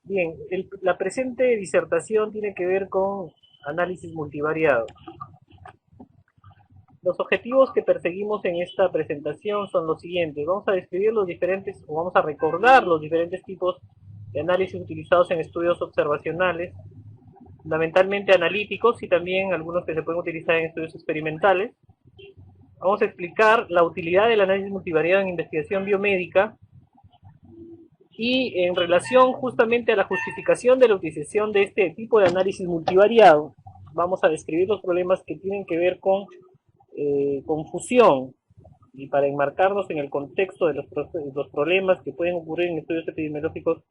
Bien, la presente disertación tiene que ver con análisis multivariado. Los objetivos que perseguimos en esta presentación son los siguientes. Vamos a describir los diferentes, o vamos a recordar los diferentes tipos de análisis utilizados en estudios observacionales, fundamentalmente analíticos y también algunos que se pueden utilizar en estudios experimentales. Vamos a explicar la utilidad del análisis multivariado en investigación biomédica y en relación justamente a la justificación de la utilización de este tipo de análisis multivariado, vamos a describir los problemas que tienen que ver con confusión y para enmarcarnos en el contexto de los problemas que pueden ocurrir en estudios epidemiológicos,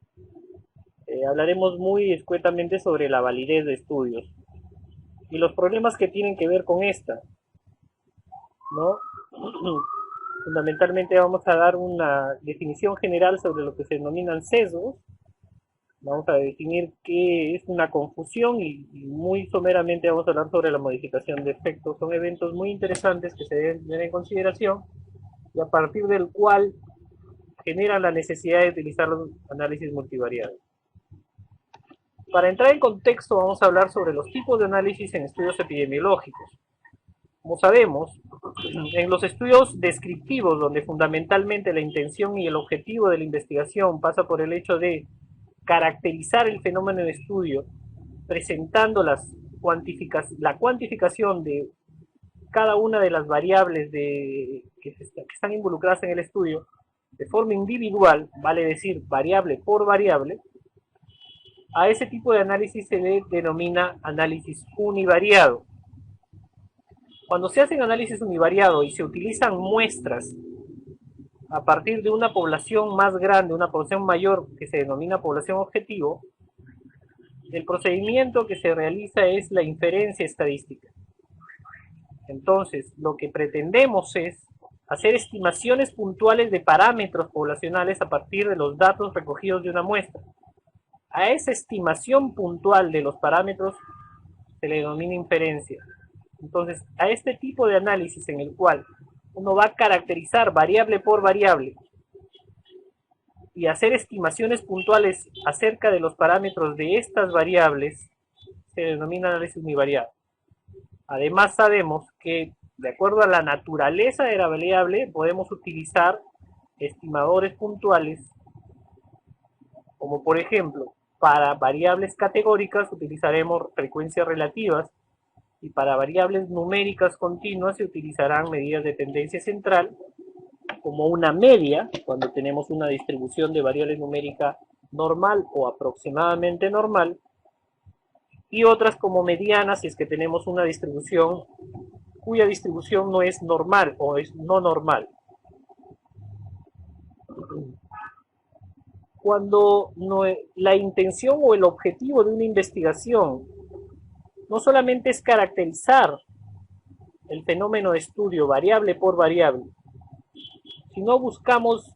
hablaremos muy escuetamente sobre la validez de estudios y los problemas que tienen que ver con esta, ¿no? Fundamentalmente vamos a dar una definición general sobre lo que se denominan sesgos. Vamos a definir qué es una confusión y muy someramente vamos a hablar sobre la modificación de efectos. Son eventos muy interesantes que se deben tener en consideración y a partir del cual generan la necesidad de utilizar los análisis multivariados. Para entrar en contexto vamos a hablar sobre los tipos de análisis en estudios epidemiológicos. Como sabemos, en los estudios descriptivos, donde fundamentalmente la intención y el objetivo de la investigación pasa por el hecho de caracterizar el fenómeno de estudio, presentando la cuantificación de cada una de las variables que están involucradas en el estudio de forma individual, vale decir, variable por variable, a ese tipo de análisis se le denomina análisis univariado. Cuando se hace análisis univariado y se utilizan muestras a partir de una población más grande, una población mayor que se denomina población objetivo, el procedimiento que se realiza es la inferencia estadística. Entonces, lo que pretendemos es hacer estimaciones puntuales de parámetros poblacionales a partir de los datos recogidos de una muestra. A esa estimación puntual de los parámetros se le denomina inferencia. Entonces, a este tipo de análisis en el cual uno va a caracterizar variable por variable y hacer estimaciones puntuales acerca de los parámetros de estas variables, se denomina análisis univariado. Además, sabemos que, de acuerdo a la naturaleza de la variable, podemos utilizar estimadores puntuales, como por ejemplo, para variables categóricas utilizaremos frecuencias relativas y para variables numéricas continuas se utilizarán medidas de tendencia central, como una media, cuando tenemos una distribución de variable numérica normal o aproximadamente normal, y otras como medianas si es que tenemos una distribución cuya distribución no es normal o es no normal. Cuando no, la intención o el objetivo de una investigación no solamente es caracterizar el fenómeno de estudio variable por variable, sino buscamos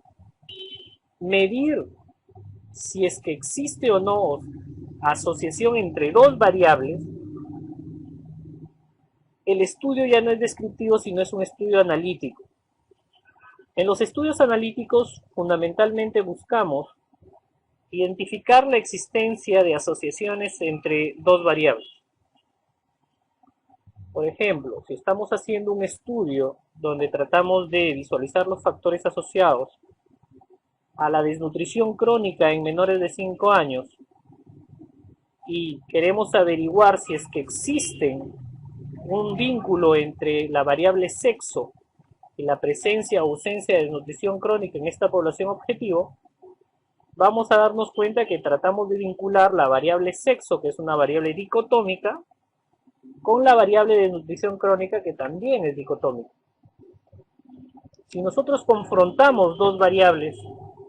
medir si es que existe o no asociación entre dos variables, el estudio ya no es descriptivo, sino es un estudio analítico. En los estudios analíticos, fundamentalmente buscamos identificar la existencia de asociaciones entre dos variables. Por ejemplo, si estamos haciendo un estudio donde tratamos de visualizar los factores asociados a la desnutrición crónica en menores de 5 años y queremos averiguar si es que existen un vínculo entre la variable sexo y la presencia o ausencia de desnutrición crónica en esta población objetivo, vamos a darnos cuenta que tratamos de vincular la variable sexo, que es una variable dicotómica, con la variable de desnutrición crónica, que también es dicotómica. Si nosotros confrontamos dos variables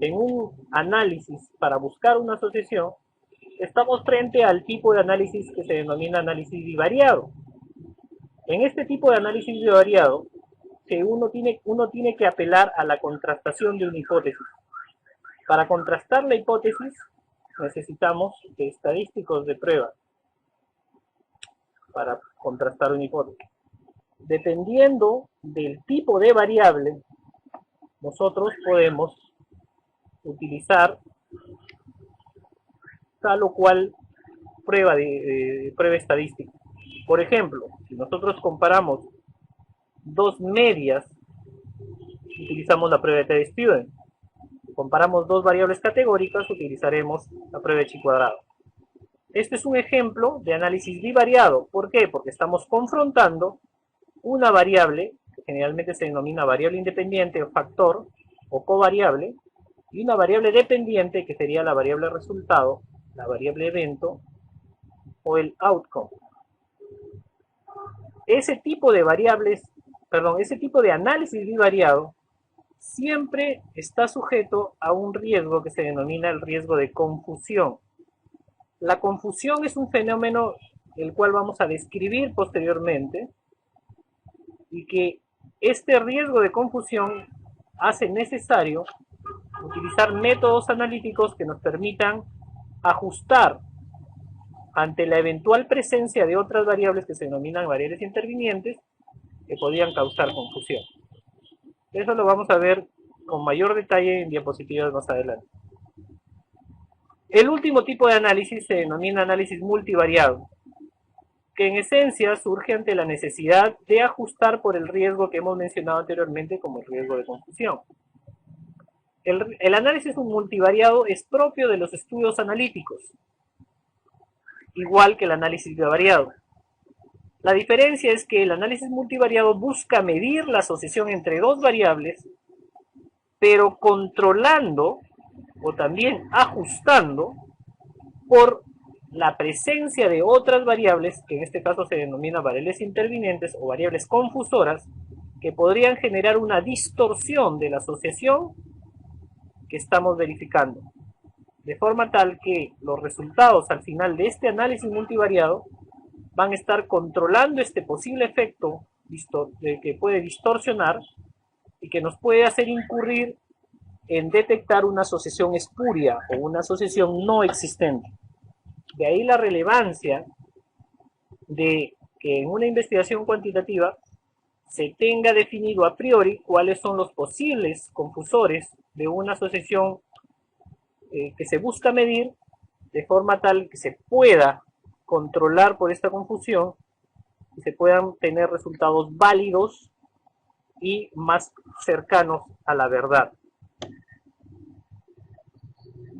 en un análisis para buscar una asociación, estamos frente al tipo de análisis que se denomina análisis bivariado. En este tipo de análisis bivariado, uno tiene que apelar a la contrastación de una hipótesis. Para contrastar la hipótesis necesitamos estadísticos de prueba para contrastar una hipótesis. Dependiendo del tipo de variable, nosotros podemos utilizar tal o cual prueba prueba estadística. Por ejemplo, si nosotros comparamos dos medias, utilizamos la prueba de T-Student. Si comparamos dos variables categóricas, utilizaremos la prueba de chi cuadrado. Este es un ejemplo de análisis bivariado. ¿Por qué? Porque estamos confrontando una variable, que generalmente se denomina variable independiente o factor o covariable, y una variable dependiente, que sería la variable resultado, la variable evento o el outcome. Ese tipo de variables, ese tipo de análisis bivariado siempre está sujeto a un riesgo que se denomina el riesgo de confusión. La confusión es un fenómeno el cual vamos a describir posteriormente, y que este riesgo de confusión hace necesario utilizar métodos analíticos que nos permitan ajustar ante la eventual presencia de otras variables que se denominan variables intervinientes que podrían causar confusión. Eso lo vamos a ver con mayor detalle en diapositivas más adelante. El último tipo de análisis se denomina análisis multivariado, que en esencia surge ante la necesidad de ajustar por el riesgo que hemos mencionado anteriormente como el riesgo de confusión. El análisis multivariado es propio de los estudios analíticos, igual que el análisis bivariado. La diferencia es que el análisis multivariado busca medir la asociación entre dos variables, pero controlando o también ajustando por la presencia de otras variables, que en este caso se denominan variables intervinientes o variables confusoras, que podrían generar una distorsión de la asociación que estamos verificando. De forma tal que los resultados al final de este análisis multivariado van a estar controlando este posible efecto que puede distorsionar y que nos puede hacer incurrir en detectar una asociación espuria o una asociación no existente. De ahí la relevancia de que en una investigación cuantitativa se tenga definido a priori cuáles son los posibles confusores de una asociación que se busca medir, de forma tal que se pueda controlar por esta confusión y se puedan tener resultados válidos y más cercanos a la verdad.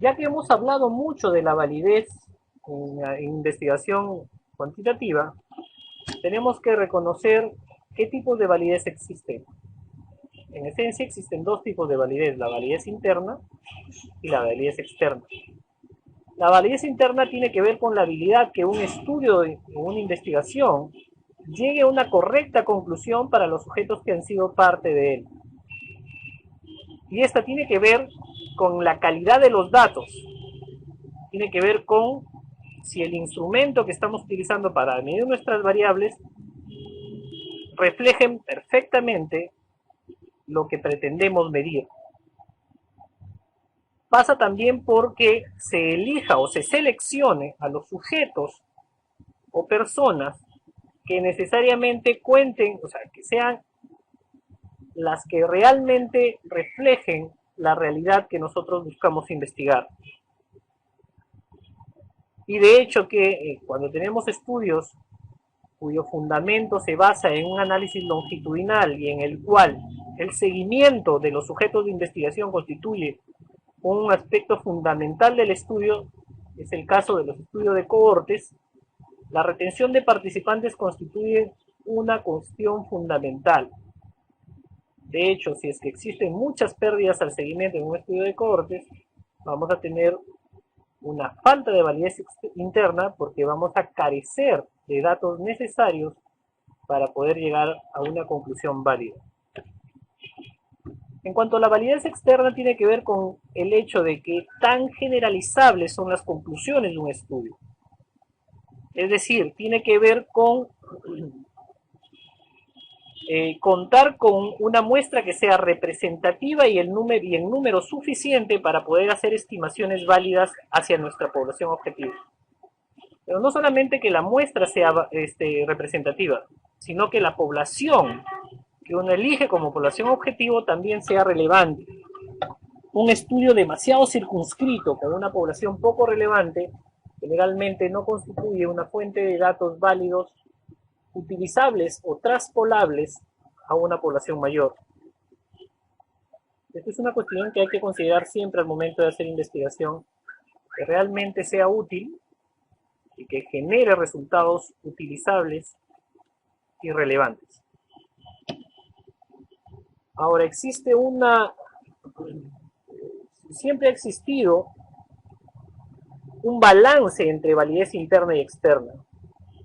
Ya que hemos hablado mucho de la validez en la investigación cuantitativa, tenemos que reconocer qué tipos de validez existen. En esencia existen dos tipos de validez, la validez interna y la validez externa. La validez interna tiene que ver con la habilidad que un estudio o una investigación llegue a una correcta conclusión para los sujetos que han sido parte de él. Y esta tiene que ver con la calidad de los datos, tiene que ver con si el instrumento que estamos utilizando para medir nuestras variables reflejen perfectamente lo que pretendemos medir. Pasa también porque se elija o se seleccione a los sujetos o personas que necesariamente cuenten, o sea, que sean las que realmente reflejen la realidad que nosotros buscamos investigar. Y de hecho que cuando tenemos estudios cuyo fundamento se basa en un análisis longitudinal y en el cual el seguimiento de los sujetos de investigación constituye un aspecto fundamental del estudio, es el caso de los estudios de cohortes, la retención de participantes constituye una cuestión fundamental. De hecho, si es que existen muchas pérdidas al seguimiento en un estudio de cohortes, vamos a tener una falta de validez interna porque vamos a carecer de datos necesarios para poder llegar a una conclusión válida. En cuanto a la validez externa, tiene que ver con el hecho de que tan generalizables son las conclusiones de un estudio. Es decir, tiene que ver con contar con una muestra que sea representativa y en número suficiente para poder hacer estimaciones válidas hacia nuestra población objetivo. Pero no solamente que la muestra sea representativa, sino que la población que uno elige como población objetivo también sea relevante. Un estudio demasiado circunscrito con una población poco relevante generalmente no constituye una fuente de datos válidos, utilizables o traspolables a una población mayor. Esto es una cuestión que hay que considerar siempre al momento de hacer investigación, que realmente sea útil y que genere resultados utilizables y relevantes. Ahora, siempre ha existido un balance entre validez interna y externa.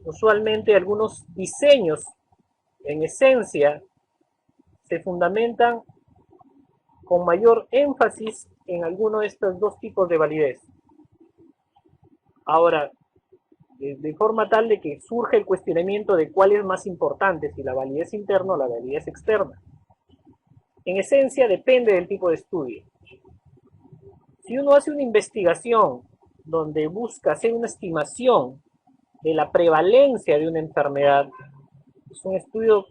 Usualmente algunos diseños, en esencia, se fundamentan con mayor énfasis en alguno de estos dos tipos de validez. Ahora, de forma tal de que surge el cuestionamiento de cuál es más importante, si la validez interna o la validez externa. En esencia, depende del tipo de estudio. Si uno hace una investigación donde busca hacer una estimación de la prevalencia de una enfermedad, es un estudio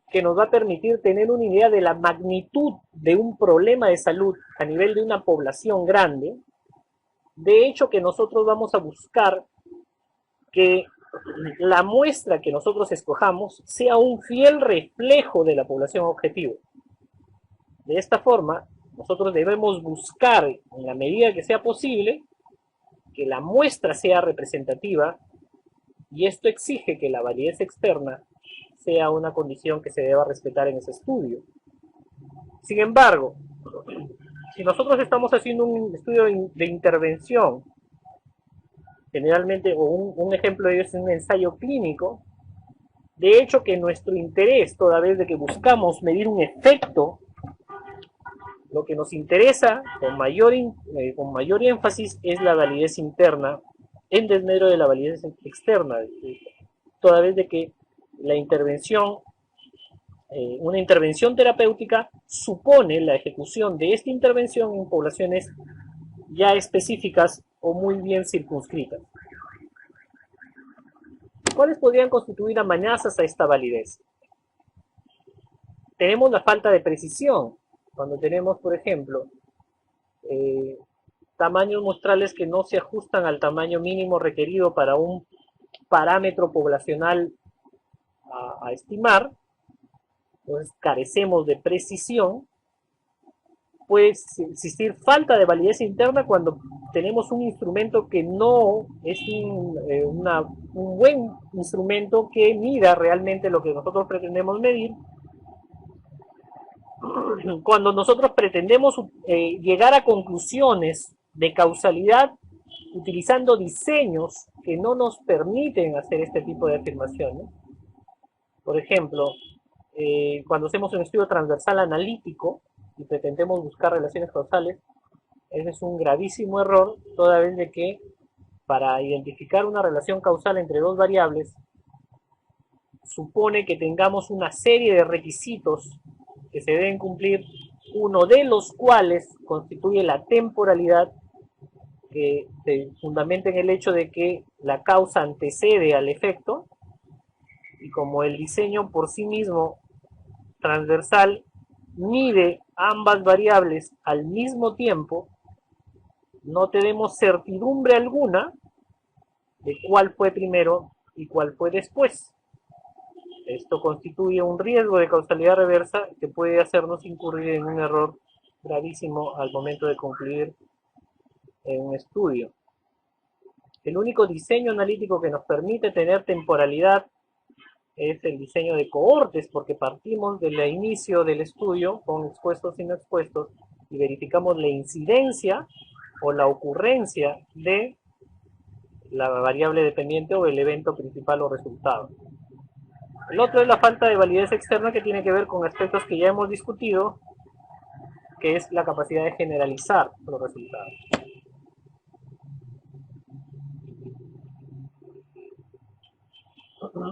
que nos va a permitir tener una idea de la magnitud de un problema de salud a nivel de una población grande. De hecho, que nosotros vamos a buscar que la muestra que nosotros escojamos sea un fiel reflejo de la población objetivo. De esta forma, nosotros debemos buscar, en la medida que sea posible, que la muestra sea representativa, y esto exige que la validez externa sea una condición que se deba respetar en ese estudio. Sin embargo, si nosotros estamos haciendo un estudio de intervención, generalmente, o un ejemplo de ello es un ensayo clínico, de hecho que nuestro interés, toda vez de que buscamos medir un efecto, lo que nos interesa con mayor énfasis es la validez interna en desmedro de la validez externa, toda vez de que la intervención, una intervención terapéutica supone la ejecución de esta intervención en poblaciones ya específicas o muy bien circunscritas. ¿Cuáles podrían constituir amenazas a esta validez? Tenemos la falta de precisión, cuando tenemos, por ejemplo, tamaños muestrales que no se ajustan al tamaño mínimo requerido para un parámetro poblacional a estimar, entonces carecemos de precisión. Puede existir falta de validez interna cuando tenemos un instrumento que no es un buen instrumento que mida realmente lo que nosotros pretendemos medir. Cuando nosotros pretendemos llegar a conclusiones de causalidad utilizando diseños que no nos permiten hacer este tipo de afirmaciones. Por ejemplo, cuando hacemos un estudio transversal analítico y pretendemos buscar relaciones causales, ese es un gravísimo error, toda vez de que para identificar una relación causal entre dos variables supone que tengamos una serie de requisitos que se deben cumplir, uno de los cuales constituye la temporalidad, que se fundamenta en el hecho de que la causa antecede al efecto, y como el diseño por sí mismo transversal mide ambas variables al mismo tiempo, no tenemos certidumbre alguna de cuál fue primero y cuál fue después. Esto constituye un riesgo de causalidad reversa que puede hacernos incurrir en un error gravísimo al momento de concluir en un estudio. El único diseño analítico que nos permite tener temporalidad es el diseño de cohortes, porque partimos del inicio del estudio con expuestos y no expuestos y verificamos la incidencia o la ocurrencia de la variable dependiente o el evento principal o resultado. El otro es la falta de validez externa, que tiene que ver con aspectos que ya hemos discutido, que es la capacidad de generalizar los resultados.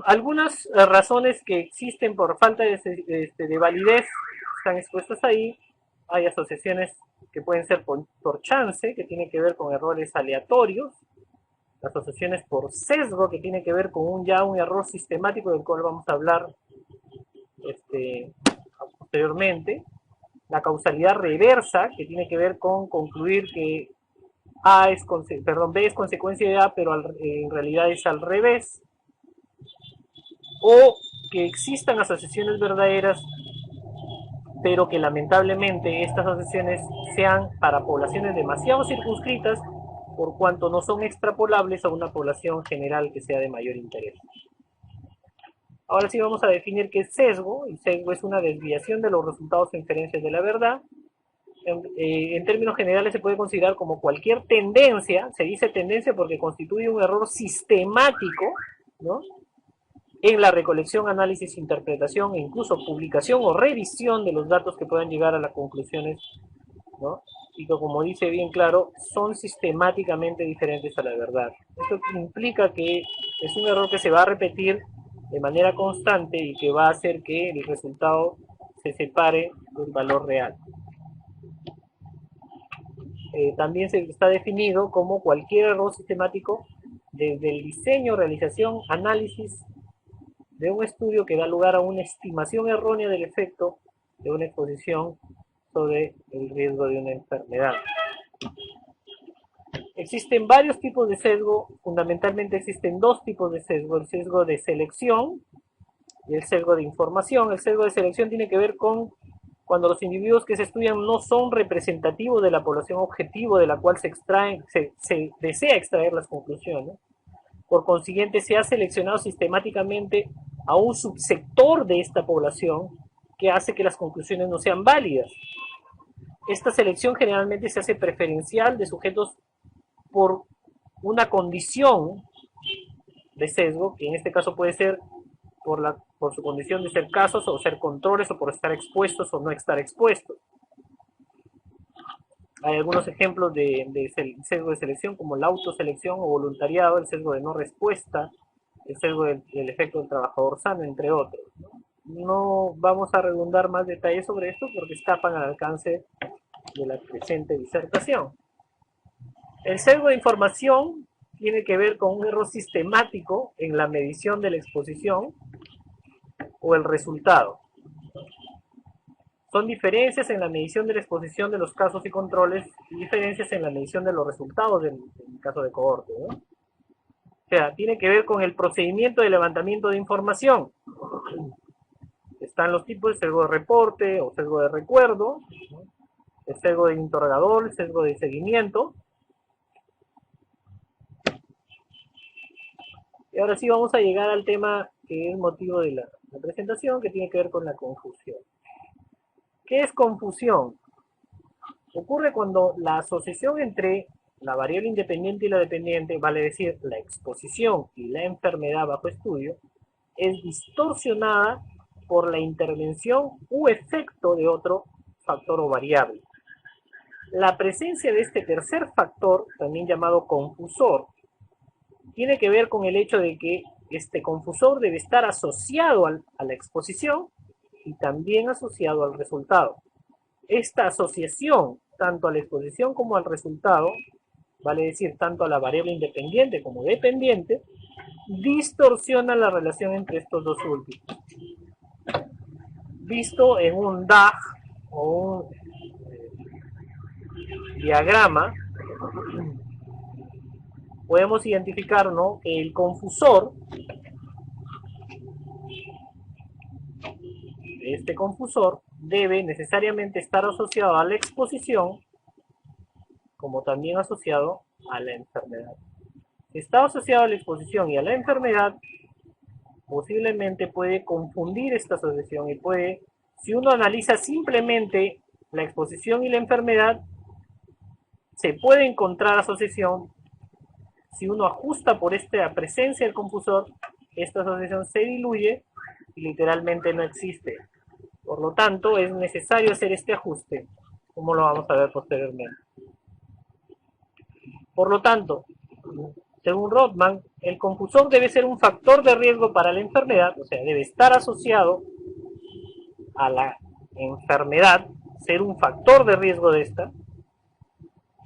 Algunas razones que existen por falta de validez están expuestas ahí. Hay asociaciones que pueden ser por chance, que tiene que ver con errores aleatorios. Asociaciones por sesgo, que tiene que ver con un error sistemático del cual vamos a hablar posteriormente. La causalidad reversa, que tiene que ver con concluir que B es consecuencia de A, pero en realidad es al revés, o que existan asociaciones verdaderas, pero que lamentablemente estas asociaciones sean para poblaciones demasiado circunscritas, por cuanto no son extrapolables a una población general que sea de mayor interés. Ahora sí vamos a definir qué es sesgo. El sesgo es una desviación de los resultados o inferencias de la verdad. En términos generales se puede considerar como cualquier tendencia, se dice tendencia porque constituye un error sistemático, ¿no?, en la recolección, análisis, interpretación e incluso publicación o revisión de los datos que puedan llegar a las conclusiones, ¿no?, y que, como dice bien claro, son sistemáticamente diferentes a la verdad. Esto implica que es un error que se va a repetir de manera constante y que va a hacer que el resultado se separe del valor real. También se está definido como cualquier error sistemático desde el diseño, realización, análisis de un estudio que da lugar a una estimación errónea del efecto de una exposición sobre el riesgo de una enfermedad. Existen varios tipos de sesgo, fundamentalmente existen dos tipos de sesgo, el sesgo de selección y el sesgo de información. El sesgo de selección tiene que ver con cuando los individuos que se estudian no son representativos de la población objetivo de la cual se desea extraer las conclusiones. Por consiguiente, se ha seleccionado sistemáticamente a un subsector de esta población que hace que las conclusiones no sean válidas. Esta selección generalmente se hace preferencial de sujetos por una condición de sesgo, que en este caso puede ser por su condición de ser casos o ser controles, o por estar expuestos o no estar expuestos. Hay algunos ejemplos de sesgo de selección, como la autoselección o voluntariado, el sesgo de no respuesta, el sesgo del efecto del trabajador sano, entre otros. No vamos a redundar más detalles sobre esto porque escapan al alcance de la presente disertación. El sesgo de información tiene que ver con un error sistemático en la medición de la exposición o el resultado. Son diferencias en la medición de la exposición de los casos y controles y diferencias en la medición de los resultados del caso de cohorte, ¿no? O sea, tiene que ver con el procedimiento de levantamiento de información. Están los tipos de sesgo de reporte o sesgo de recuerdo, ¿no?, el sesgo de interrogador, el sesgo de seguimiento. Y ahora sí vamos a llegar al tema que es motivo de la presentación, que tiene que ver con la confusión. ¿Qué es confusión? Ocurre cuando la asociación entre la variable independiente y la dependiente, vale decir, la exposición y la enfermedad bajo estudio, es distorsionada por la intervención u efecto de otro factor o variable. La presencia de este tercer factor, también llamado confusor, tiene que ver con el hecho de que este confusor debe estar asociado a la exposición y también asociado al resultado. Esta asociación, tanto a la exposición como al resultado, vale decir, tanto a la variable independiente como dependiente, distorsiona la relación entre estos dos últimos. Visto en un DAG o un diagrama, podemos identificar, ¿no?, que el confusor, este confusor, debe necesariamente estar asociado a la exposición, como también asociado a la enfermedad. Si está asociado a la exposición y a la enfermedad, posiblemente puede confundir esta asociación y puede, si uno analiza simplemente la exposición y la enfermedad, se puede encontrar asociación. Si uno ajusta por esta presencia del confusor, esta asociación se diluye y literalmente no existe. Por lo tanto, es necesario hacer este ajuste, como lo vamos a ver posteriormente. Por lo tanto, según Rothman, el confusor debe ser un factor de riesgo para la enfermedad, o sea, debe estar asociado a la enfermedad, ser un factor de riesgo de esta.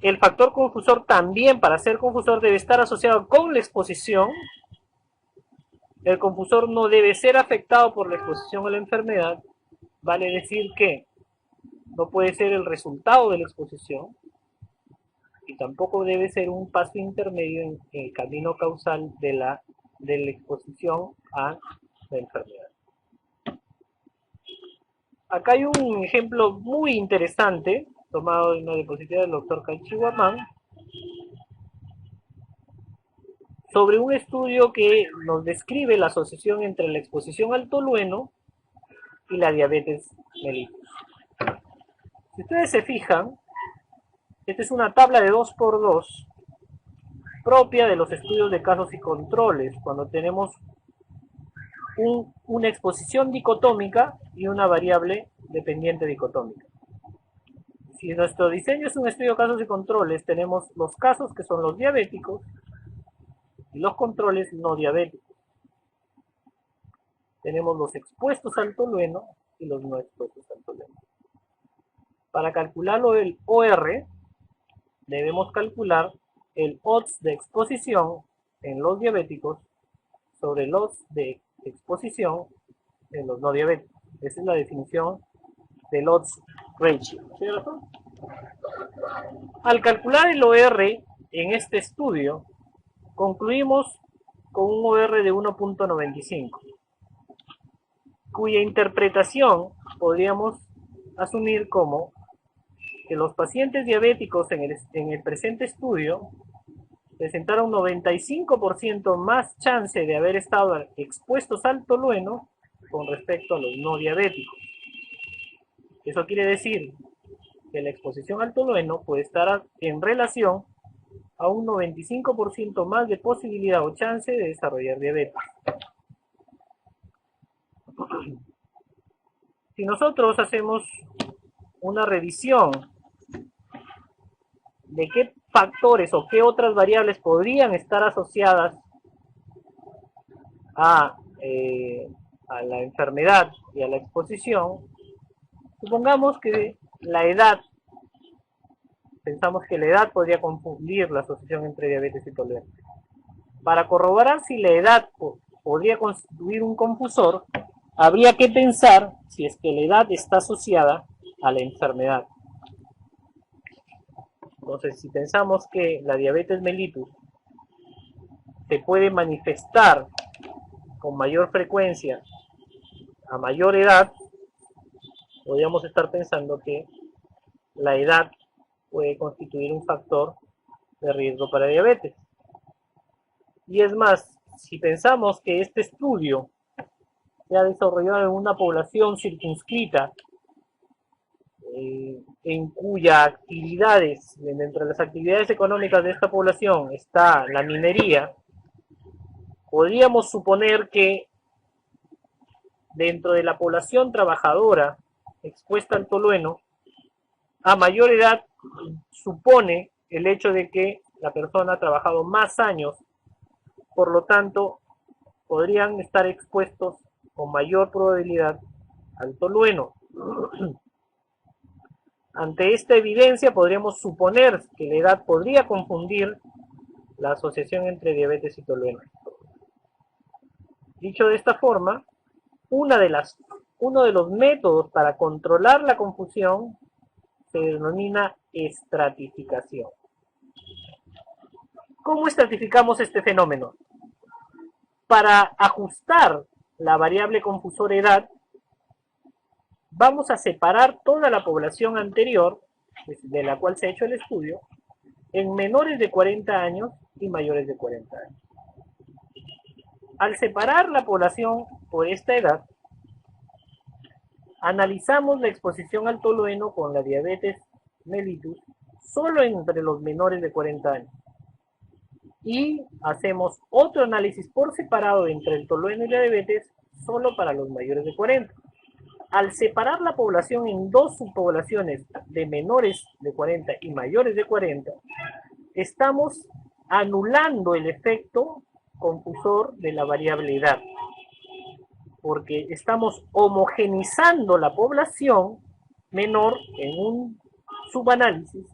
El factor confusor también, para ser confusor, debe estar asociado con la exposición. El confusor no debe ser afectado por la exposición a la enfermedad, vale decir que no puede ser el resultado de la exposición. y tampoco debe ser un paso intermedio en el camino causal de la exposición a la enfermedad. Acá hay un ejemplo muy interesante tomado en una diapositiva del doctor Kaichi Waman sobre un estudio que nos describe la asociación entre la exposición al tolueno y la diabetes mellitus. Si ustedes se fijan, esta es una tabla de 2×2 propia de los estudios de casos y controles, cuando tenemos una exposición dicotómica y una variable dependiente dicotómica. Si nuestro diseño es un estudio de casos y controles, tenemos los casos que son los diabéticos y los controles no diabéticos. Tenemos los expuestos al tolueno y los no expuestos al tolueno. Para calcularlo el OR, debemos calcular el odds de exposición en los diabéticos sobre el odds de exposición en los no diabéticos. Esa es la definición del odds ratio, ¿cierto? Al calcular el OR en este estudio, concluimos con un OR de 1.95, cuya interpretación podríamos asumir como que los pacientes diabéticos en el presente estudio presentaron 95% más chance de haber estado expuestos al tolueno con respecto a los no diabéticos. Eso quiere decir que la exposición al tolueno puede estar en relación a un 95% más de posibilidad o chance de desarrollar diabetes. Si nosotros hacemos una revisión de qué factores o qué otras variables podrían estar asociadas a la enfermedad y a la exposición, supongamos que la edad, pensamos que la edad podría confundir la asociación entre diabetes y tolueno. Para corroborar si la edad podría constituir un confusor, habría que pensar si es que la edad está asociada a la enfermedad. Entonces, si pensamos que la diabetes mellitus se puede manifestar con mayor frecuencia a mayor edad, podríamos estar pensando que la edad puede constituir un factor de riesgo para diabetes. Y es más, si pensamos que este estudio se ha desarrollado en una población circunscrita, en cuya actividades, dentro de las actividades económicas de esta población está la minería, podríamos suponer que dentro de la población trabajadora expuesta al tolueno, a mayor edad supone el hecho de que la persona ha trabajado más años, por lo tanto podrían estar expuestos con mayor probabilidad al tolueno. Ante esta evidencia podríamos suponer que la edad podría confundir la asociación entre diabetes y tolueno. Dicho de esta forma, uno de los métodos para controlar la confusión se denomina estratificación. ¿Cómo estratificamos este fenómeno? Para ajustar la variable confusora edad, vamos a separar toda la población anterior, de la cual se ha hecho el estudio, en menores de 40 años y mayores de 40 años. Al separar la población por esta edad, analizamos la exposición al tolueno con la diabetes mellitus solo entre los menores de 40 años. Y hacemos otro análisis por separado entre el tolueno y la diabetes solo para los mayores de 40. Al separar la población en dos subpoblaciones de menores de 40 y mayores de 40, estamos anulando el efecto confusor de la variable edad, porque estamos homogenizando la población menor en un subanálisis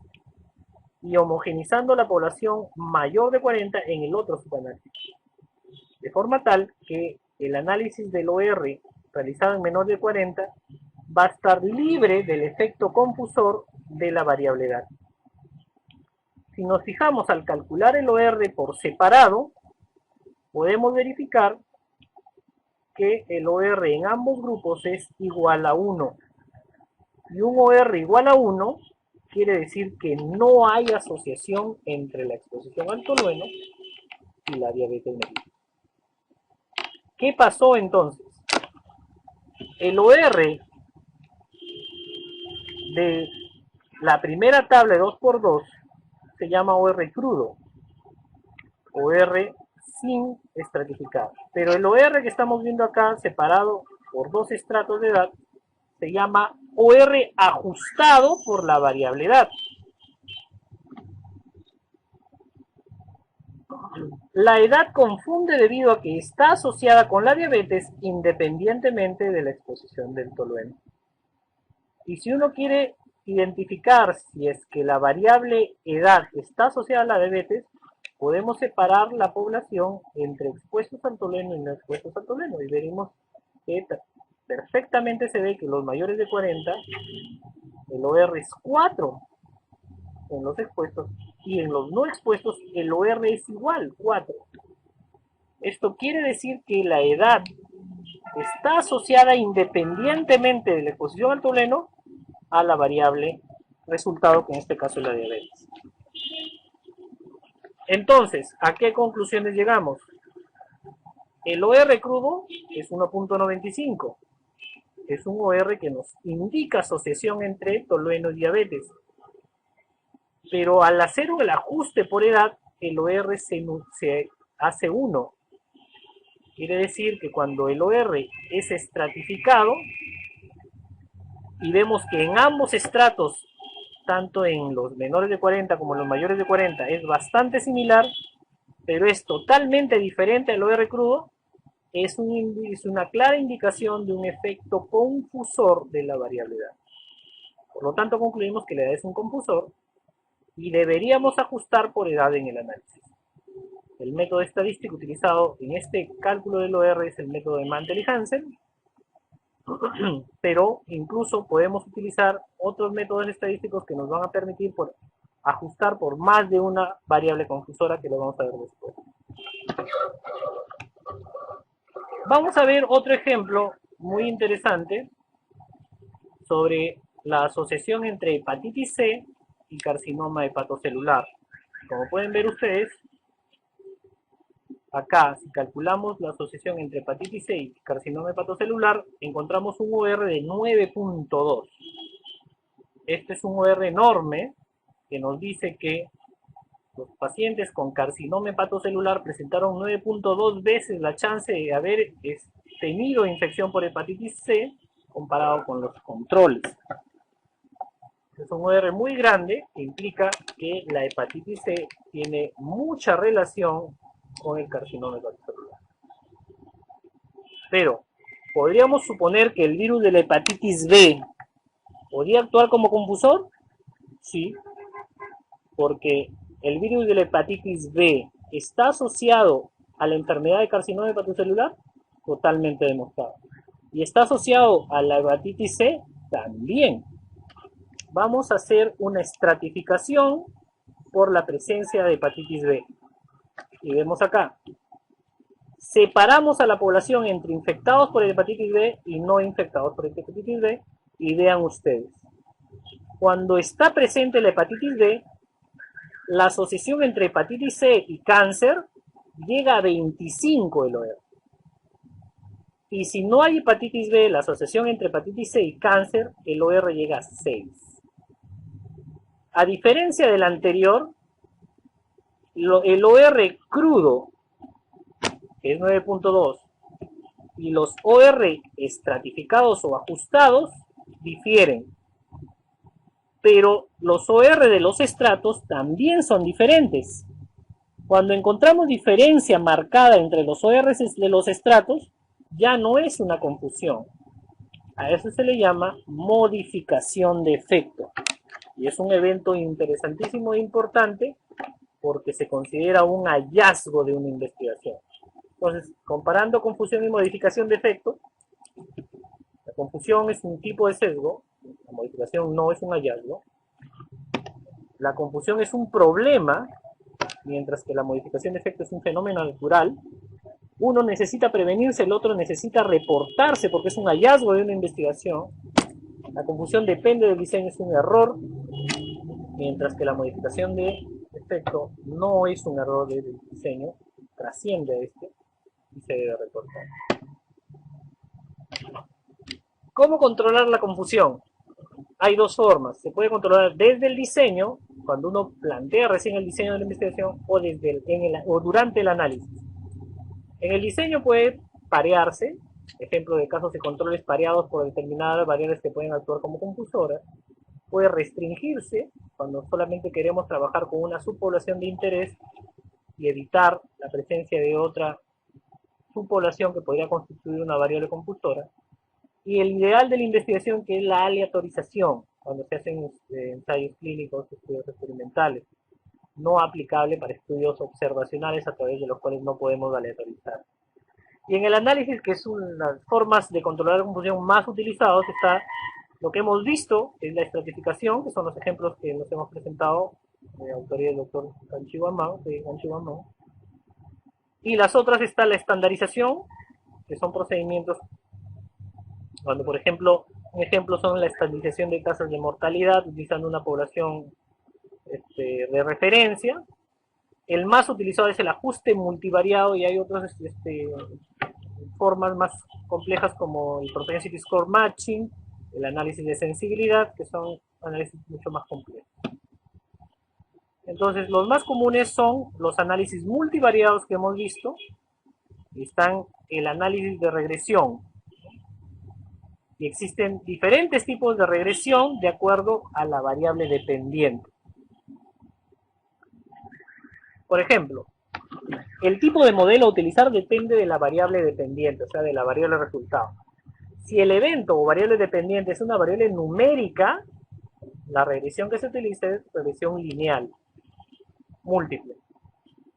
y homogenizando la población mayor de 40 en el otro subanálisis, de forma tal que el análisis del OR realizado en menor de 40 va a estar libre del efecto confusor de la variable edad. si nos fijamos al calcular el OR por separado, podemos verificar que el OR en ambos grupos es igual a 1. Y un OR igual a 1 quiere decir que no hay asociación entre la exposición al tolueno y la diabetes mellitus. ¿Qué pasó entonces? El OR de la primera tabla de 2×2 se llama OR crudo, OR sin estratificar. Pero el OR que estamos viendo acá, separado por dos estratos de edad, se llama OR ajustado por la variable edad. La edad confunde debido a que está asociada con la diabetes independientemente de la exposición del tolueno. Y si uno quiere identificar si es que la variable edad está asociada a la diabetes, podemos separar la población entre expuestos al tolueno y no expuestos al tolueno. Y veremos que perfectamente se ve que los mayores de 40, el OR es 4 en los expuestos, y en los no expuestos el OR es igual, 4. Esto quiere decir que la edad está asociada independientemente de la exposición al tolueno a la variable resultado, que en este caso es la diabetes. Entonces, ¿a qué conclusiones llegamos? El OR crudo es 1.95. Es un OR que nos indica asociación entre tolueno y diabetes. Pero al hacer el ajuste por edad, el OR se hace 1. Quiere decir que cuando el OR es estratificado, y vemos que en ambos estratos, tanto en los menores de 40 como en los mayores de 40, es bastante similar, pero es totalmente diferente al OR crudo, es una clara indicación de un efecto confusor de la variable edad. Por lo tanto, concluimos que la edad es un confusor y deberíamos ajustar por edad en el análisis. El método estadístico utilizado en este cálculo del OR es el método de Mantel y Hansen, pero incluso podemos utilizar otros métodos estadísticos que nos van a permitir ajustar por más de una variable confusora, que lo vamos a ver después. Vamos a ver otro ejemplo muy interesante sobre la asociación entre hepatitis C y carcinoma hepatocelular. Como pueden ver ustedes, acá, si calculamos la asociación entre hepatitis C y carcinoma hepatocelular, encontramos un OR de 9.2. Este es un OR enorme que nos dice que los pacientes con carcinoma hepatocelular presentaron 9.2 veces la chance de haber tenido infección por hepatitis C comparado con los controles. Es un OR muy grande que implica que la hepatitis C tiene mucha relación con el carcinoma hepatocelular. Pero, ¿podríamos suponer que el virus de la hepatitis B podría actuar como confusor? Sí, porque el virus de la hepatitis B está asociado a la enfermedad de carcinoma hepatocelular, totalmente demostrado. Y está asociado a la hepatitis C también. Vamos a hacer una estratificación por la presencia de hepatitis B. Y vemos acá, separamos a la población entre infectados por hepatitis B y no infectados por hepatitis B, y vean ustedes, cuando está presente la hepatitis B, la asociación entre hepatitis C y cáncer llega a 25 el OR. Y si no hay hepatitis B, la asociación entre hepatitis C y cáncer, el OR llega a 6. A diferencia del anterior, el OR crudo, que es 9.2, y los OR estratificados o ajustados difieren. Pero los OR de los estratos también son diferentes. Cuando encontramos diferencia marcada entre los OR de los estratos, ya no es una confusión. A eso se le llama modificación de efecto. Y es un evento interesantísimo e importante porque se considera un hallazgo de una investigación. Entonces, comparando confusión y modificación de efecto, la confusión es un tipo de sesgo, la modificación no es un hallazgo. la confusión es un problema, mientras que la modificación de efecto es un fenómeno natural, uno necesita prevenirse, el otro necesita reportarse porque es un hallazgo de una investigación. La confusión depende del diseño, es un error, mientras que la modificación de efecto no es un error del diseño, trasciende a este y se debe reportar. ¿Cómo controlar la confusión? Hay dos formas. Se puede controlar desde el diseño, cuando uno plantea recién el diseño de la investigación, o, o durante el análisis. En el diseño puede parearse, ejemplo de casos de controles pareados por determinadas variables que pueden actuar como confusoras. Puede restringirse cuando solamente queremos trabajar con una subpoblación de interés y evitar la presencia de otra subpoblación que podría constituir una variable confusora. Y el ideal de la investigación, que es la aleatorización, cuando se hacen ensayos clínicos, estudios experimentales, no aplicable para estudios observacionales a través de los cuales no podemos aleatorizar. Y en el análisis, que es una de las formas de controlar la confusión más utilizados, está lo que hemos visto, es la estratificación, que son los ejemplos que nos hemos presentado de autoría del doctor Ganchiwa Mao. Y las otras está la estandarización, que son procedimientos cuando, por ejemplo, un ejemplo son la estandarización de tasas de mortalidad utilizando una población de referencia. El más utilizado es el ajuste multivariado y hay otras formas más complejas como el propensity score matching, el análisis de sensibilidad, que son análisis mucho más complejos. Entonces, los más comunes son los análisis multivariados que hemos visto, y están el análisis de regresión. Y existen diferentes tipos de regresión de acuerdo a la variable dependiente. Por ejemplo, el tipo de modelo a utilizar depende de la variable dependiente, o sea, de la variable resultado. Si el evento o variable dependiente es una variable numérica, la regresión que se utiliza es regresión lineal, múltiple.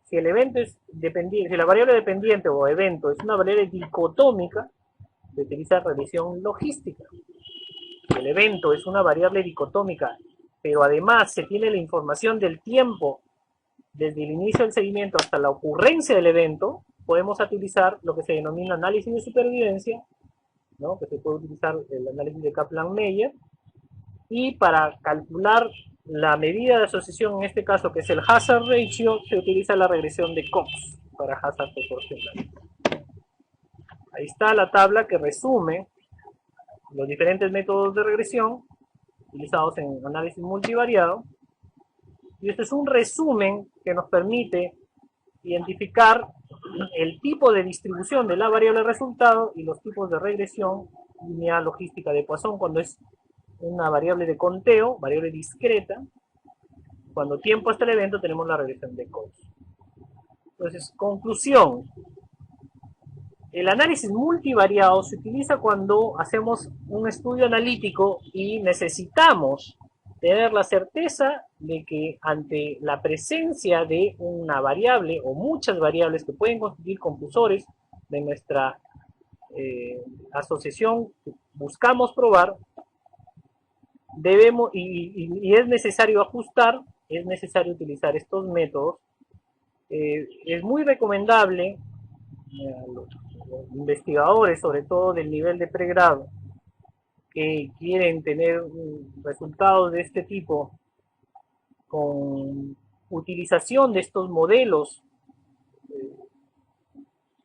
Si el evento es dependiente, si la variable dependiente o evento es una variable dicotómica, se utiliza regresión logística. Si el evento es una variable dicotómica, pero además se tiene la información del tiempo desde el inicio del seguimiento hasta la ocurrencia del evento, podemos utilizar lo que se denomina análisis de supervivencia, ¿no? Que se puede utilizar el análisis de Kaplan-Meier, y para calcular la medida de asociación, en este caso que es el hazard ratio, se utiliza la regresión de Cox para hazard proporcional. Ahí está la tabla que resume los diferentes métodos de regresión utilizados en análisis multivariado. Y este es un resumen que nos permite identificar el tipo de distribución de la variable resultado y los tipos de regresión lineal logística de Poisson cuando es una variable de conteo, variable discreta. Cuando tiempo hasta el evento tenemos la regresión de Cox. Entonces, conclusión. El análisis multivariado se utiliza cuando hacemos un estudio analítico y necesitamos tener la certeza de que ante la presencia de una variable o muchas variables que pueden constituir confusores de nuestra asociación que buscamos probar, debemos y es necesario ajustar, es necesario utilizar estos métodos. Es muy recomendable a los investigadores, sobre todo del nivel de pregrado, que quieren tener resultados de este tipo con utilización de estos modelos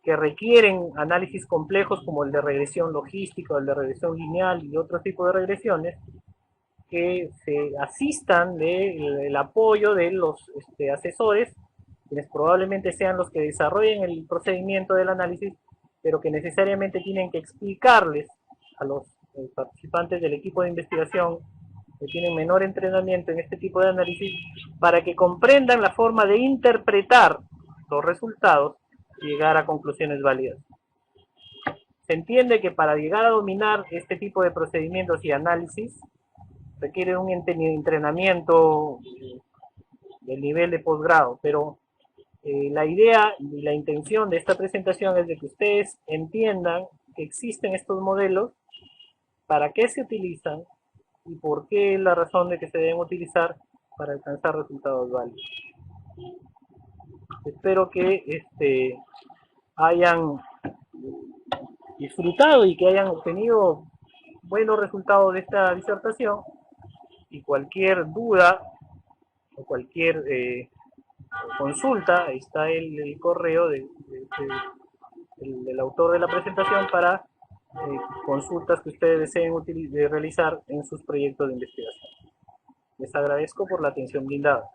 que requieren análisis complejos como el de regresión logística o el de regresión lineal y otros tipos de regresiones, que se asistan del apoyo de los asesores, quienes probablemente sean los que desarrollen el procedimiento del análisis, pero que necesariamente tienen que explicarles a los participantes del equipo de investigación que tienen menor entrenamiento en este tipo de análisis, para que comprendan la forma de interpretar los resultados y llegar a conclusiones válidas. Se entiende que para llegar a dominar este tipo de procedimientos y análisis requiere un entrenamiento del nivel de posgrado, pero la idea y la intención de esta presentación es de que ustedes entiendan que existen estos modelos, para qué se utilizan y por qué es la razón de que se deben utilizar, para alcanzar resultados válidos. Espero que hayan disfrutado y que hayan obtenido buenos resultados de esta disertación, y cualquier duda o cualquier consulta, está el correo del autor de la presentación para consultas que ustedes deseen realizar en sus proyectos de investigación. Les agradezco por la atención brindada.